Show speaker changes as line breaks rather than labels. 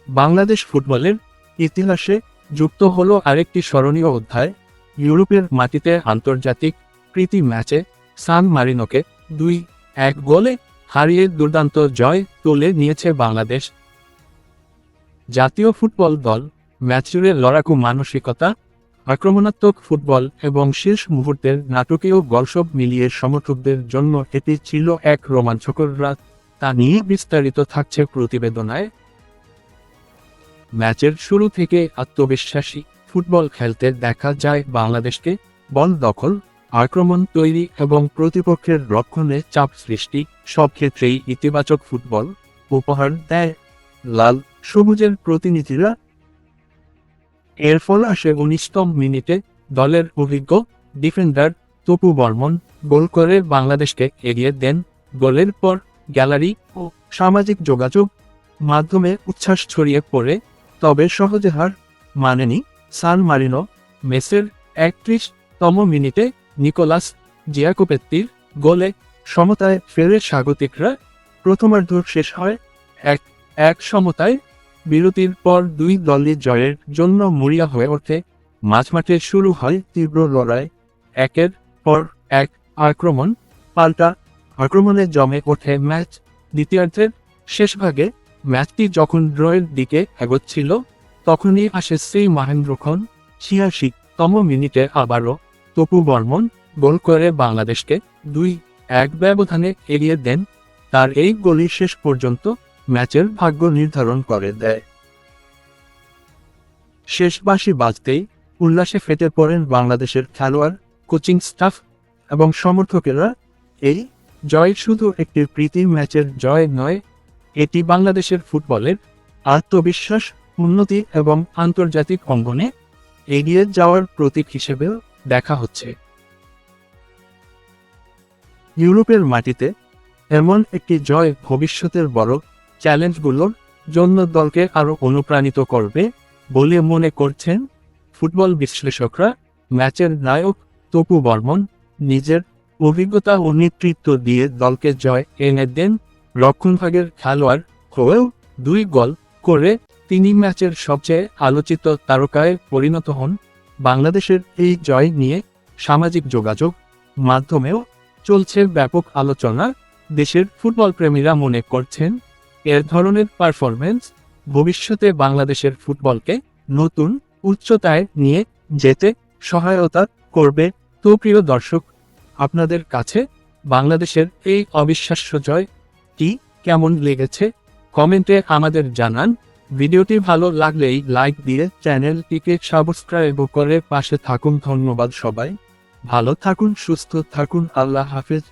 বাংলাদেশ ফুটবলের ইতিহাসে যুক্ত হলো আরেকটি স্মরণীয় অধ্যায়। ইউরোপের মাটিতে আন্তর্জাতিক প্রীতি ম্যাচে সান মারিনোকে 2-1 গোলে হারিয়ে দুর্দান্ত জয় তুলে নিয়েছে বাংলাদেশ জাতীয় ফুটবল দল। ম্যাচজুড়ে লড়াকু মানসিকতা, আক্রমণাত্মক ফুটবল এবং শেষ মুহূর্তের নাটকীয় গোল সব মিলিয়ে সমর্থকদের জন্য এটি ছিল এক রোমাঞ্চকর রাত। তা নিয়ে বিস্তারিত থাকছে প্রতিবেদনায়। ম্যাচের শুরু থেকে আত্মবিশ্বাসী ফুটবল খেলতে দেখা যায় বাংলাদেশকে। বল দখল, আক্রমণ তৈরি এবং প্রতিপক্ষের রক্ষণে চাপ সৃষ্টি সব ক্ষেত্রেই ইতিবাচক ফুটবল উপহার দেয় লাল সবুজের প্রতিনিধিরা। এর ফল আসে 19তম মিনিটে দলের অভিজ্ঞ ডিফেন্ডার তপু বর্মন গোল করে বাংলাদেশকে এগিয়ে দেন। গোলের পর গ্যালারি ও সামাজিক যোগাযোগ মাধ্যমে উচ্ছ্বাস ছড়িয়ে পড়ে। তবে সহজে হার মানেনি সান মারিনো। ম্যাচের 31তম মিনিটে নিকোলাস জিয়াকোপেত্তির গোলে সমতায় ফেরে স্বাগতিকরা। প্রথমার্ধ শেষ হয় 1-1 সমতায়। বিরতির পর দুই দলই জয়ের জন্য মরিয়া হয়ে ওঠে। মাঝমাঠে শুরু হয় তীব্র লড়াই, একের পর এক আক্রমণ পাল্টা আক্রমণে জমে ওঠে ম্যাচ। দ্বিতীয়ার্ধের শেষভাগে ম্যাচটি যখন ড্রয়ের দিকে এগোচ্ছিল তখনই আসে সেই মহেন্দ্রক্ষণ। 86তম মিনিটে আবারও তপু বর্মন গোল করে বাংলাদেশকে 2-1 ব্যবধানে এগিয়ে দেন। তার এই গোলই শেষ পর্যন্ত ম্যাচের ভাগ্য নির্ধারণ করে দেয়। শেষ বাঁশি বাজতেই উল্লাসে ফেটে পড়েন বাংলাদেশের খেলোয়াড়, কোচিং স্টাফ এবং সমর্থকেরা। এই জয় শুধু একটি প্রীতি ম্যাচের জয় নয়, এটি বাংলাদেশের ফুটবলের আত্মবিশ্বাস, উন্নতি এবং আন্তর্জাতিক অঙ্গনে এগিয়ে যাওয়ার প্রতীক হিসেবেও দেখা হচ্ছে। ইউরোপের মাটিতে এমন একটি জয় ভবিষ্যতের বড় চ্যালেঞ্জগুলোর জন্য দলকে আরও অনুপ্রাণিত করবে বলে মনে করছেন ফুটবল বিশ্লেষকরা। ম্যাচের নায়ক তপু বর্মন নিজের অভিজ্ঞতা ও নেতৃত্ব দিয়ে দলকে জয় এনে দেন। রক্ষণভাগের খেলোয়াড় হয়েও 2 গোল করে তিনি ম্যাচের সবচেয়ে আলোচিত তারকায় পরিণত হন। বাংলাদেশের এই জয় নিয়ে সামাজিক যোগাযোগ মাধ্যমেও চলছে ব্যাপক আলোচনা। দেশের ফুটবল প্রেমীরা মনে করছেন এর ধরনের পারফরম্যান্স ভবিষ্যতে বাংলাদেশের ফুটবলকে নতুন উচ্চতায় নিয়ে যেতে সহায়তা করবে। তো প্রিয় দর্শক, আপনাদের কাছে বাংলাদেশের এই অবিশ্বাস্য জয়টি কেমন লেগেছে কমেন্টে আমাদের জানান। ভিডিওটি ভালো লাগলেই লাইক দিয়ে চ্যানেলটিকে সাবস্ক্রাইব করে পাশে থাকুন। ধন্যবাদ সবাই, ভালো থাকুন, সুস্থ থাকুন, আল্লাহ হাফেজ।